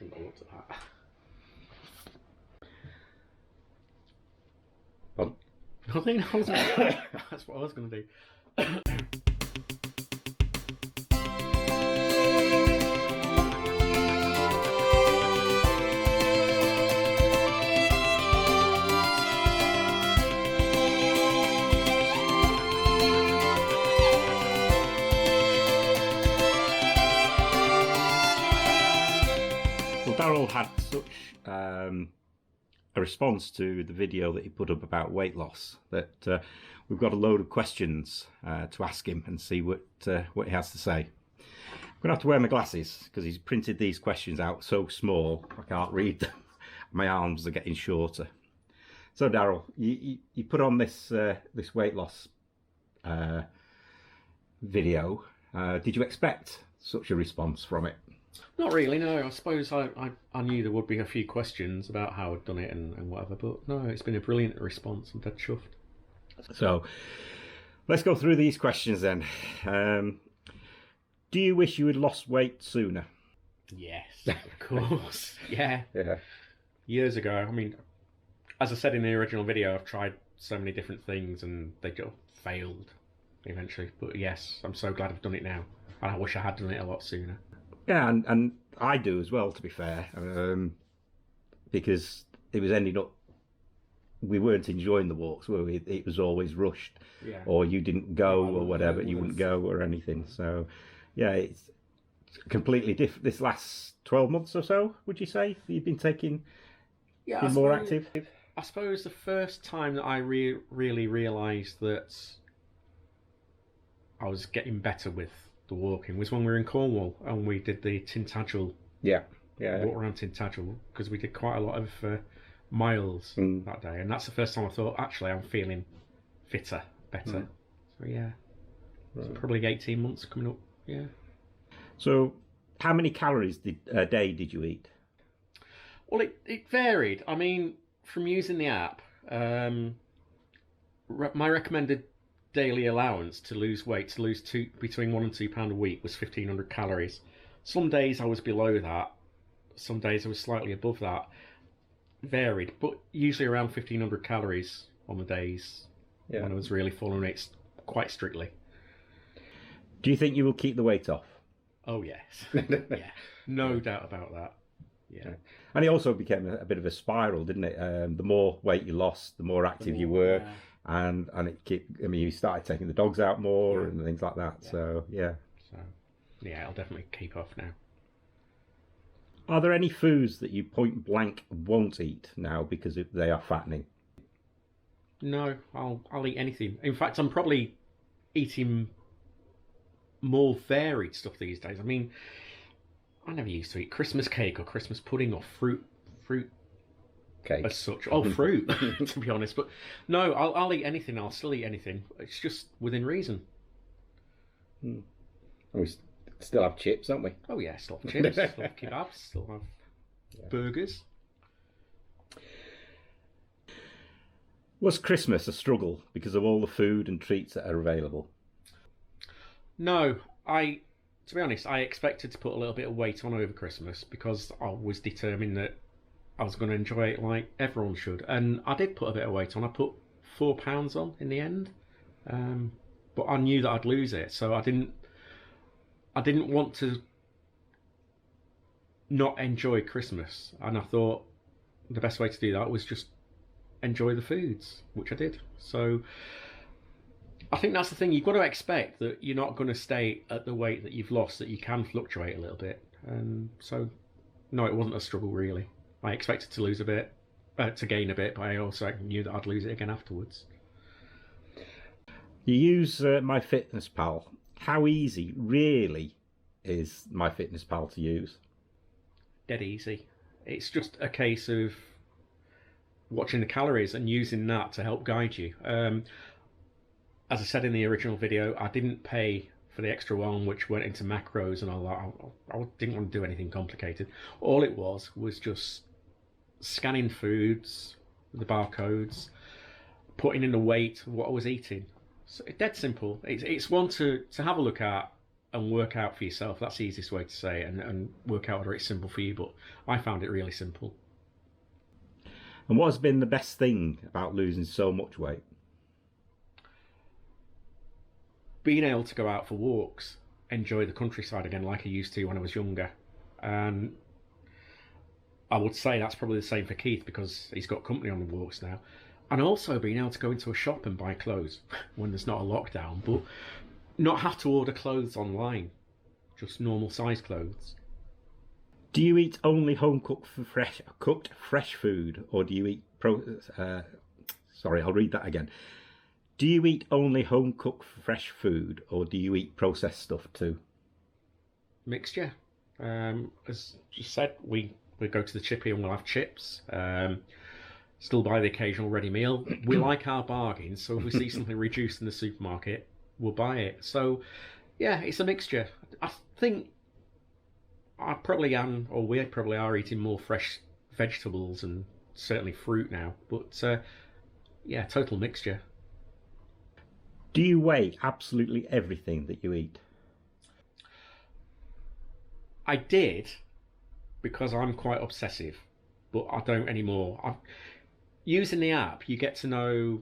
shouldn't have looked at that. Well, Nothing. That's what I was going to do. well, Daryl had such a response to the video that he put up about weight loss that we've got a load of questions to ask him and see what he has to say. I'm going to have to wear my glasses because he's printed these questions out so small I can't read them. My arms are getting shorter. So Daryl, you put on this this weight loss video. Did you expect such a response from it? Not really, no. I suppose I knew there would be a few questions about how I'd done it and whatever, but no, it's been a brilliant response. I'm dead chuffed. So let's go through these questions then. Do you wish you had lost weight sooner? Yes, of course. Yeah. Yeah. Years ago, I mean, as I said in the original video, I've tried so many different things and they just failed eventually. But yes, I'm so glad I've done it now. And I wish I had done it a lot sooner. Yeah, and I do as well, to be fair, because it was ending up, we weren't enjoying the walks, were we? It was always rushed, Yeah. or you didn't go, Yeah, or whatever, you wouldn't go, or anything. So, yeah, it's completely different. This last 12 months or so, would you say, you've been been more active? I suppose the first time that I really realised that I was getting better with the walking was when we were in Cornwall and we did the Tintagel. Yeah. Walk around Tintagel because we did quite a lot of miles that day, and that's the first time I thought actually I'm feeling fitter, better. So yeah, so probably 18 months coming up. Yeah. So how many calories a day did you eat? Well, it varied. I mean, from using the app, my recommended daily allowance to lose weight, to lose between 1 and 2 pound a week, was 1,500 calories. Some days I was below that, some days I was slightly above that. Varied, but usually around 1,500 calories on the days when I was really following it quite strictly. Do you think you will keep the weight off? Oh yes. Yeah, no doubt about that. Yeah. And it also became a bit of a spiral, didn't it? The more weight you lost, the more active you were. Yeah. And you started taking the dogs out more and things like that. So yeah. So yeah, I'll definitely keep off now. Are there any foods that you point blank won't eat now because they are fattening? No, I'll eat anything. In fact, I'm probably eating more varied stuff these days. I mean, I never used to eat Christmas cake or Christmas pudding or fruit Cake as such. Oh, fruit, to be honest. But no, I'll eat anything. I'll still eat anything. It's just within reason. We still have chips, don't we? Oh yeah, still have chips, still have kebabs, still have burgers. Was Christmas a struggle because of all the food and treats that are available? No, to be honest, I expected to put a little bit of weight on over Christmas because I was determined that I was going to enjoy it like everyone should, and I did put a bit of weight on. I put 4 pounds on in the end, but I knew that I'd lose it, so I didn't want to not enjoy Christmas, and I thought the best way to do that was just enjoy the foods, which I did. So I think that's the thing, you've got to expect that you're not going to stay at the weight that you've lost, that you can fluctuate a little bit. And so no, it wasn't a struggle really. I expected to lose a bit, to gain a bit, but I also knew that I'd lose it again afterwards. You use Myfitnesspal. How easy really is Myfitnesspal to use? Dead easy. It's just a case of watching the calories and using that to help guide you. As I said in the original video, I didn't pay for the extra one, which went into macros and all that. I didn't want to do anything complicated. All it was just scanning foods, the barcodes, putting in the weight of what I was eating. So it's dead simple. It's one to have a look at and work out for yourself. That's the easiest way to say it, and work out whether it's simple for you. But I found it really simple. And what has been the best thing about losing so much weight? Being able to go out for walks, enjoy the countryside again like I used to when I was younger. And I would say that's probably the same for Keith because he's got company on the walks now. And also being able to go into a shop and buy clothes when there's not a lockdown, but not have to order clothes online, just normal size clothes. Do you eat only home cooked fresh food, or do you eat sorry, I'll read that again. Do you eat only home cooked fresh food, or do you eat processed stuff too? Mixture. As you said, we go to the chippy and we'll have chips. Still buy the occasional ready meal. We like our bargains, so if we see something reduced in the supermarket, we'll buy it. So, yeah, it's a mixture. I think I probably am, or we probably are eating more fresh vegetables and certainly fruit now. But, yeah, total mixture. Do you weigh absolutely everything that you eat? I did, because I'm quite obsessive, but I don't anymore. Using the app, you get to know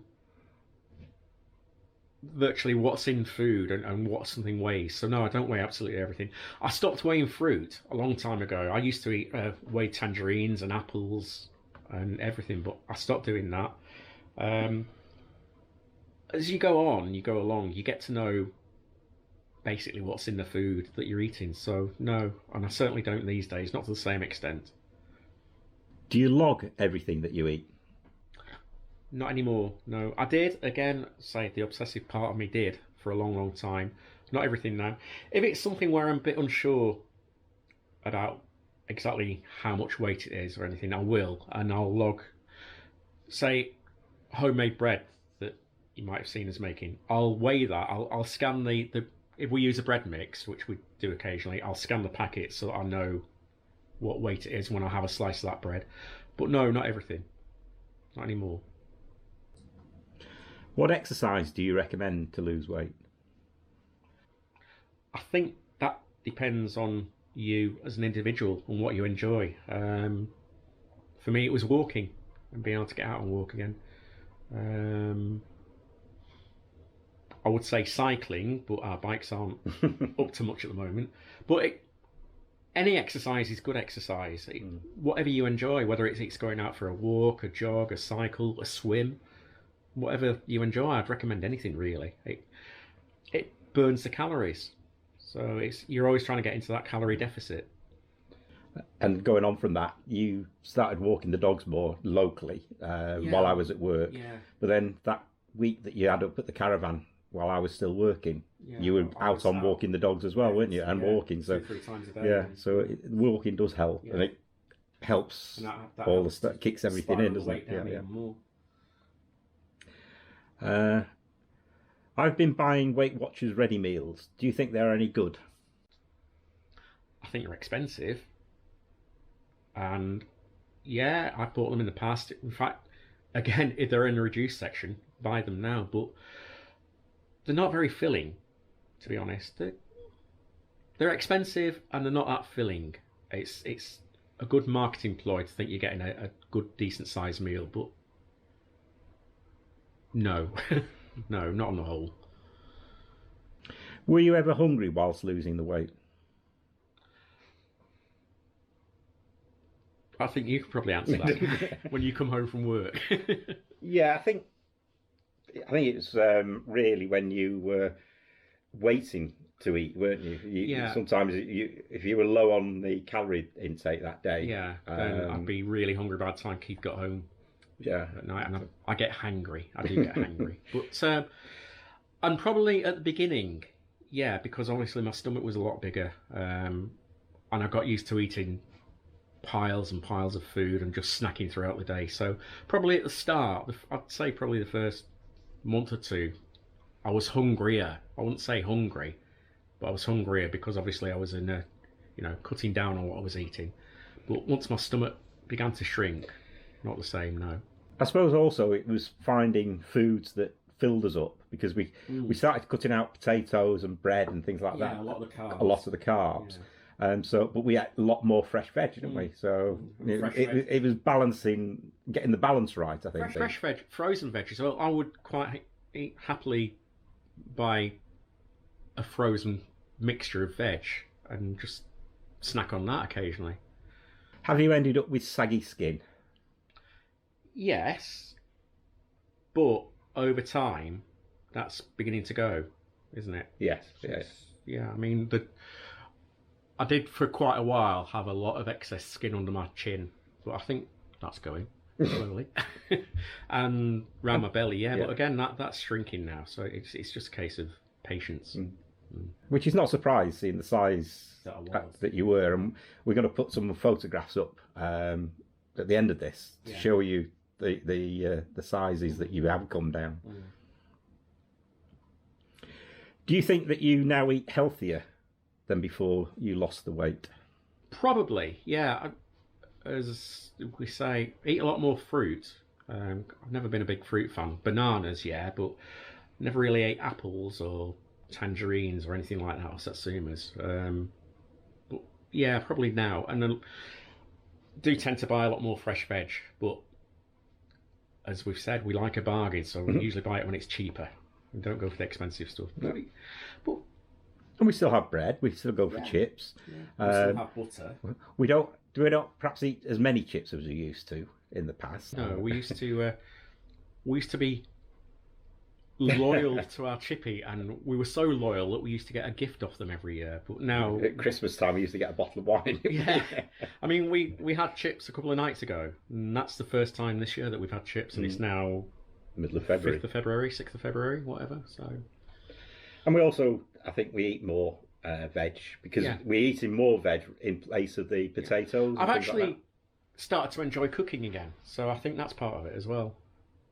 virtually what's in food and what something weighs. So no, I don't weigh absolutely everything. I stopped weighing fruit a long time ago. I used to eat weigh tangerines and apples and everything, but I stopped doing that. As you go on, you go along, you get to know basically what's in the food that you're eating. So no, and I certainly don't these days, not to the same extent. Do you log everything that you eat? Not anymore, no. I did, again, say the obsessive part of me did for a long time. Not everything now. If it's something where I'm a bit unsure about exactly how much weight it is or anything, I will, and I'll log, say, homemade bread that you might have seen us making. I'll weigh that. I'll scan the if we use a bread mix, which we do occasionally, I'll scan the packet so that I know what weight it is when I have a slice of that bread. But no, not everything. Not anymore. What exercise do you recommend to lose weight? I think that depends on you as an individual and what you enjoy. For me, it was walking and being able to get out and walk again. I would say cycling, but our bikes aren't up to much at the moment. But any exercise is good exercise. Whatever you enjoy, whether it's going out for a walk, a jog, a cycle, a swim, whatever you enjoy, I'd recommend anything really. It burns the calories, so you're always trying to get into that calorie deficit. And going on from that, you started walking the dogs more locally while I was at work. Yeah. But then that week that you had up at the caravan while I was still working, you were out on walking the dogs as well, weren't you? And walking, so 2-3 times a day. Yeah, so walking does help, and it helps that all the stuff, kicks everything in, doesn't it? Yeah. More. I've been buying Weight Watchers ready meals. Do you think they're any good? I think they're expensive, and yeah, I've bought them in the past. In fact, again, if they're in the reduced section, buy them now. But they're not very filling, to be honest. They're expensive and they're not that filling. It's a good marketing ploy to think you're getting a good, decent sized meal, but no, no, not on the whole. Were you ever hungry whilst losing the weight? I think you could probably answer that when you come home from work. Yeah, I think it's really when you were waiting to eat, weren't you? Sometimes if you were low on the calorie intake that day, then I'd be really hungry by the time Keith got home. Yeah, at night, and I get hangry. I do get hangry, but and probably at the beginning, because obviously my stomach was a lot bigger, and I got used to eating piles and piles of food and just snacking throughout the day. So probably at the start, I'd say probably the first month or two, I was hungrier. I wouldn't say hungry, but I was hungrier because obviously I was in cutting down on what I was eating. But once my stomach began to shrink, not the same, no. I suppose also it was finding foods that filled us up because we started cutting out potatoes and bread and things like that. A lot of the carbs. A lot of the carbs. Yeah. But we ate a lot more fresh veg, didn't we? So it was balancing, getting the balance right, I think. Fresh veg, frozen veg. So I would quite happily buy a frozen mixture of veg and just snack on that occasionally. Have you ended up with saggy skin? Yes, but over time, that's beginning to go, isn't it? Yes. Yeah, I mean, I did for quite a while have a lot of excess skin under my chin, but I think that's going slowly. And round my belly, yeah. But again, that's shrinking now, so it's just a case of patience. Which is not a surprise, seeing the size that you were. And we're going to put some photographs up at the end of this to show you the sizes that you have come down. Do you think that you now eat healthier than before you lost the weight? Probably, yeah. As we say, eat a lot more fruit. I've never been a big fruit fan. Bananas, yeah, but never really ate apples or tangerines or anything like that, or satsumas. But yeah, probably now. And I do tend to buy a lot more fresh veg, but as we've said, we like a bargain, so we usually buy it when it's cheaper. We don't go for the expensive stuff. But and we still have bread. We still go for chips. Yeah. We still have butter. We don't perhaps eat as many chips as we used to in the past. No, we used to be loyal to our chippy, and we were so loyal that we used to get a gift off them every year. But now at Christmas time, we used to get a bottle of wine. Yeah, I mean, we had chips a couple of nights ago, and that's the first time this year that we've had chips, and it's now middle of February, 5th of February, 6th of February, whatever. So, and we also, I think, we eat more veg because we're eating more veg in place of the potatoes. I've actually started to enjoy cooking again, so I think that's part of it as well.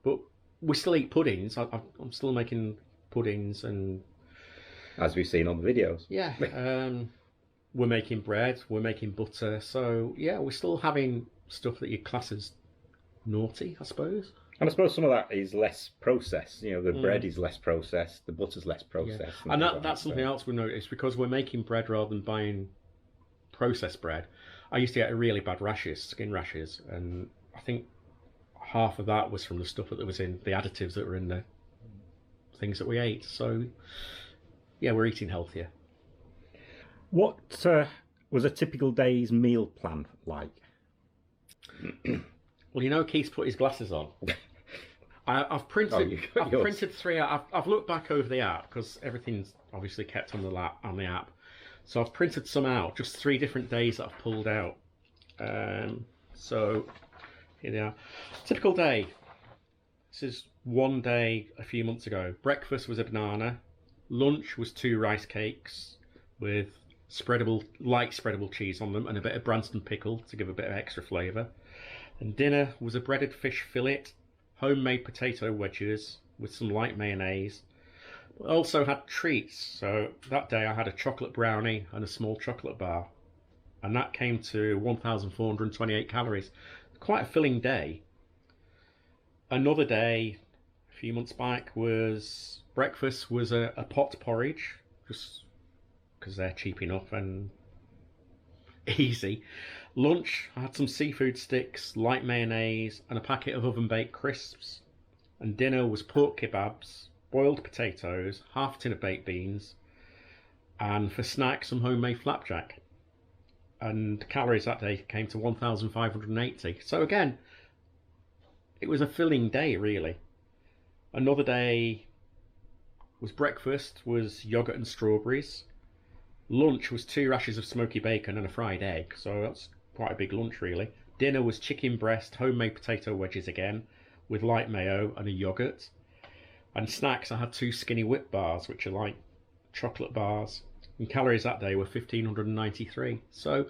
But we still eat puddings. I'm still making puddings, and as we've seen on the videos. Yeah, we're making bread, we're making butter. So yeah, we're still having stuff that you class as naughty, I suppose. And I suppose some of that is less processed. You know, the bread is less processed, the butter's less processed. Yeah. And that's something else we noticed, because we're making bread rather than buying processed bread. I used to get really bad rashes, skin rashes, and I think half of that was from the stuff that was in the additives that were in the things that we ate. So yeah, we're eating healthier. What was a typical day's meal plan like? Well, you know, Keith's put his glasses on. I've printed 3 out. I've looked back over the app because everything's obviously kept on the app. So I've printed some out, just 3 different days that I've pulled out. So here they are. Typical day. This is one day a few months ago. Breakfast was a banana. Lunch was 2 rice cakes with light spreadable cheese on them and a bit of Branston pickle to give a bit of extra flavour. And dinner was a breaded fish fillet, homemade potato wedges with some light mayonnaise. I also had treats, so that day I had a chocolate brownie and a small chocolate bar, and that came to 1,428 calories. Quite a filling day. Another day, a few months back, was breakfast was a pot porridge, just because they're cheap enough and easy. Lunch, I had some seafood sticks, light mayonnaise, and a packet of oven-baked crisps. And dinner was pork kebabs, boiled potatoes, half a tin of baked beans, and for snack, some homemade flapjack. And the calories that day came to 1,580. So again, it was a filling day, really. Another day was breakfast, was yoghurt and strawberries. Lunch was 2 rashers of smoky bacon and a fried egg, so that's quite a big lunch, really. Dinner was chicken breast, homemade potato wedges again, with light mayo and a yoghurt. And snacks, I had 2 skinny whip bars, which are like chocolate bars. And calories that day were 1,593. So,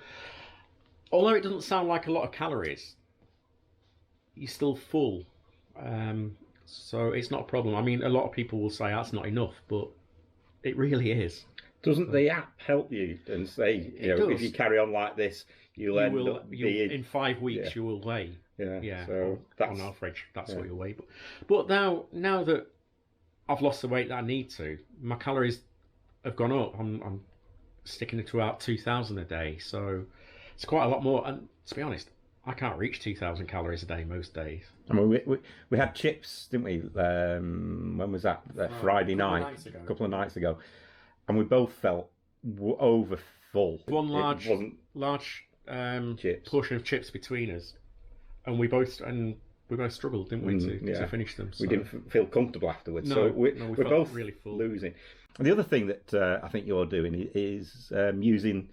although it doesn't sound like a lot of calories, you're still full. So it's not a problem. I mean, a lot of people will say that's not enough, but it really is. Doesn't the app help you and say, if you carry on like this, you'll end up being... In 5 weeks, you will weigh. Yeah. Yeah. So on average, that's what you'll weigh. But now that I've lost the weight that I need to. My calories have gone up. I'm sticking to about 2,000 a day, so it's quite a lot more. And to be honest, I can't reach 2,000 calories a day most days. I mean, we had chips, didn't we? When was that? Friday night, a couple of nights ago, and we both felt over full. One large chips. portion of chips between us, and we both struggled, didn't we, to finish them? So. We didn't feel comfortable afterwards, No, so we're felt both really full. losing. And the other thing that I think you're doing is using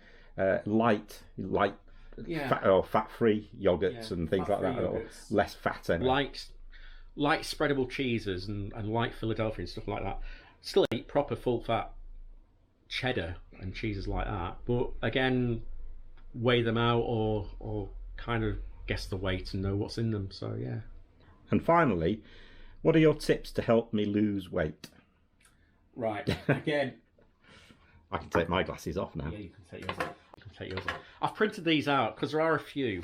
light fat-free yogurts and things like that, or less fat anyway. Light spreadable cheeses and light Philadelphia and stuff like that. Still eat proper full fat cheddar and cheeses like that, but again, weigh them out or kind of guess the weight and know what's in them. So yeah. And finally, what are your tips to help me lose weight? Right. Again, I can take my glasses off now. Yeah, you can take yours off. I've printed these out because there are a few.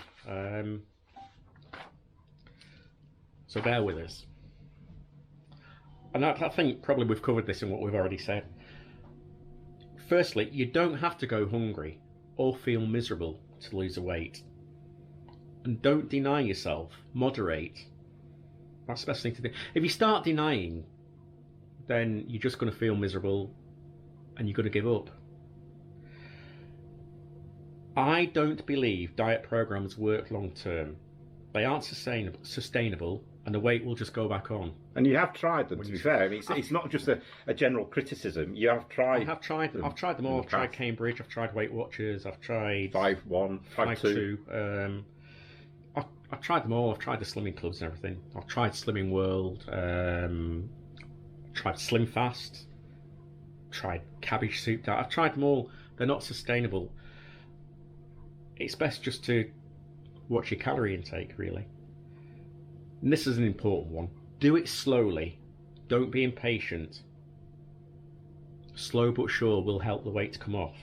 So bear with us. And I think probably we've covered this in what we've already said. Firstly, you don't have to go hungry or feel miserable to lose the weight. And don't deny yourself. Moderate. That's the best thing to do. If you start denying, then you're just going to feel miserable and you're going to give up. I don't believe diet programs work long term. They aren't sustainable, and the weight will just go back on. And you have tried them, to be fair. I mean, it's not just a general criticism. You have tried. I've tried them all. I've tried Cambridge. I've tried Weight Watchers. I've tried 5-1, 5-2. I've tried them all. I've tried the slimming clubs and everything. I've tried Slimming World. Tried Slim Fast. Tried cabbage soup diet. I've tried them all. They're not sustainable. It's best just to watch your calorie intake, really. And this is an important one. Do it slowly. Don't be impatient. Slow but sure will help the weight to come off.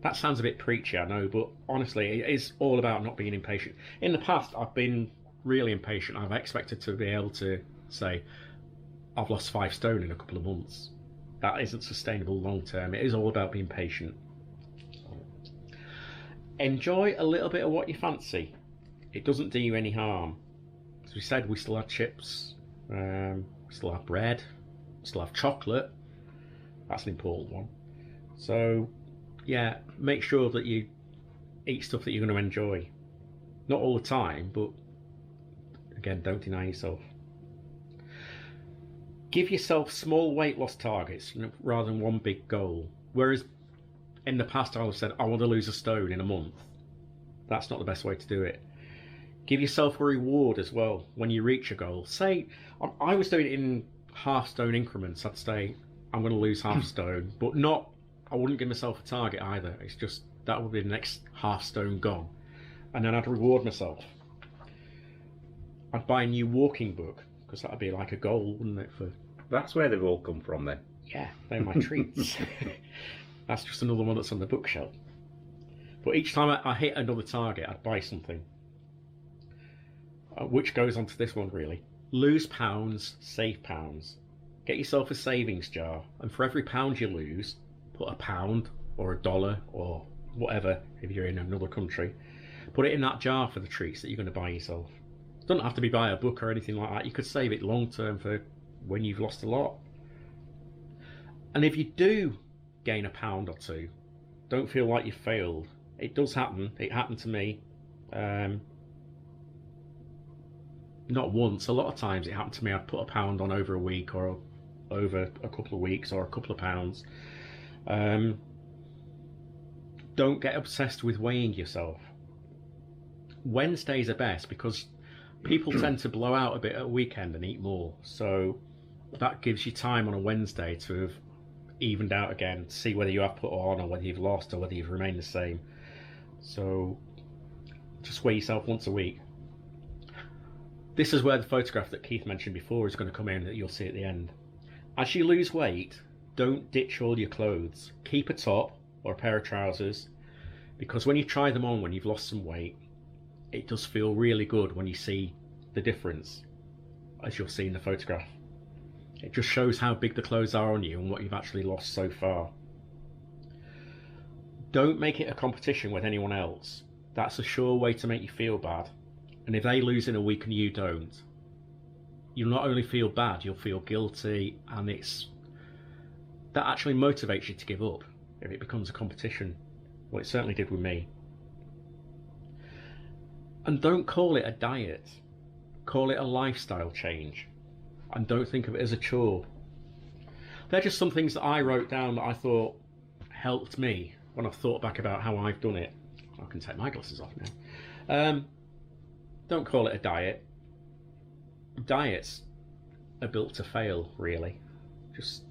That sounds a bit preachy, I know, but honestly, it is all about not being impatient. In the past, I've been really impatient. I've expected to be able to say, I've lost 5 stone in a couple of months. That isn't sustainable long term. It is all about being patient. Enjoy a little bit of what you fancy. It doesn't do you any harm. As we said, we still have chips, we still have bread, we still have chocolate. That's an important one. So yeah, make sure that you eat stuff that you're going to enjoy. Not all the time, but again, don't deny yourself. Give yourself small weight loss targets rather than one big goal. Whereas in the past I would have said, I want to lose a stone in a month. That's not the best way to do it. Give yourself a reward as well when you reach a goal. Say, I was doing it in half stone increments. I'd say, I'm going to lose half stone, but not, I wouldn't give myself a target either. It's just, that would be the next half stone gone. And then I'd reward myself. I'd buy a new walking book, because that would be like a goal, wouldn't it? That's where they've all come from then. Yeah, they're my treats. That's just another one that's on the bookshelf. But each time I hit another target, I'd buy something. Which goes on to this one, really. Lose pounds, save pounds. Get yourself a savings jar, and for every pound you lose, put £1 or $1 or whatever, if you're in another country. Put it in that jar for the treats that you're going to buy yourself. It doesn't have to be buy a book or anything like that. You could save it long term for when you've lost a lot. And if you do gain £1 or 2, don't feel like you failed. It does happen. It happened to me. Not once. A lot of times it happened to me. I'd put £1 on over a week or over a couple of weeks or a couple of pounds. Don't get obsessed with weighing yourself. Wednesdays are best because people tend to blow out a bit at a weekend and eat more. So that gives you time on a Wednesday to have evened out again, to see whether you have put on or whether you've lost or whether you've remained the same. So just weigh yourself once a week. This is where the photograph that Keith mentioned before is going to come in, that you'll see at the end. As you lose weight, don't ditch all your clothes. Keep a top or a pair of trousers, because when you try them on when you've lost some weight, it does feel really good when you see the difference, as you'll see in the photograph. It just shows how big the clothes are on you and what you've actually lost so far. Don't make it a competition with anyone else. That's a sure way to make you feel bad. And if they lose in a week and you don't, you'll not only feel bad, you'll feel guilty, and that actually motivates you to give up if it becomes a competition. Well, it certainly did with me. And don't call it a diet. Call it a lifestyle change. And don't think of it as a chore. They're just some things that I wrote down that I thought helped me when I've thought back about how I've done it. I can take my glasses off now. Don't call it a diet. Diets are built to fail, really. Just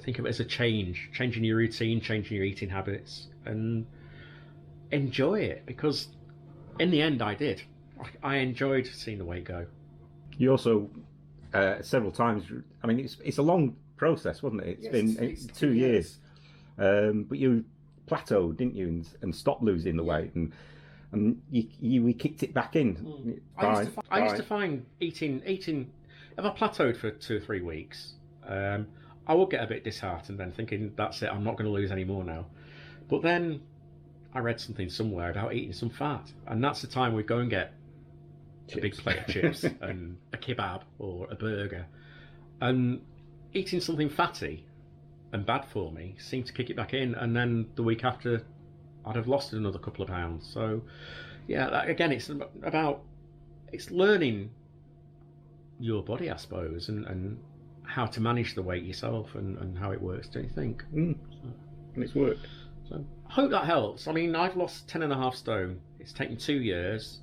think of it as a change. Changing your routine, changing your eating habits, and enjoy it, because in the end I did. I enjoyed seeing the weight go. You also several times. I mean, it's a long process, wasn't it? It's been 2 years, but you plateaued, didn't you, and stopped losing the weight, and we kicked it back in. I used to find eating. If I plateaued for 2 or 3 weeks, I would get a bit disheartened, then thinking, that's it, I'm not going to lose any more now. But then I read something somewhere about eating some fat, and that's the time we'd go and get a big plate of chips and a kebab or a burger, and eating something fatty and bad for me seemed to kick it back in, and then the week after I'd have lost another couple of pounds. So yeah, again, it's learning your body, I suppose, and how to manage the weight yourself, and how it works, don't you think? And it's worked. So I hope that helps. I mean, I've lost 10.5 stone. It's taken 2 years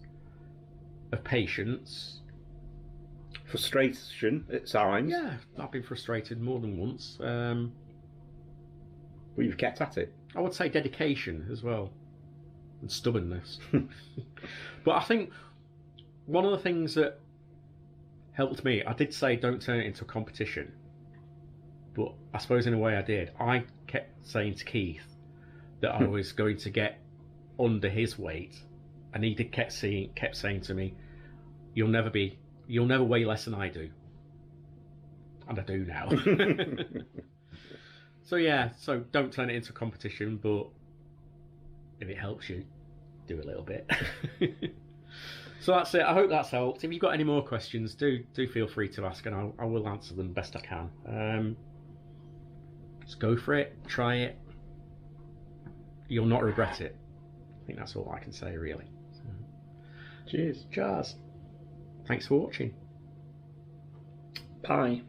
of patience. Frustration at times. Yeah, I've been frustrated more than once. But you've kept at it. I would say dedication as well, and stubbornness. But I think one of the things that helped me, I did say don't turn it into a competition, but I suppose in a way I did. I kept saying to Keith that I was going to get under his weight, and he kept saying to me, you'll never weigh less than I do. And I do now. So yeah, so don't turn it into a competition, but if it helps you, do a little bit. So that's it. I hope that's helped. If you've got any more questions, do feel free to ask, and I will answer them best I can. Just go for it, try it. You'll not regret it. I think that's all I can say, really. So, cheers. Cheers. Thanks for watching. Bye.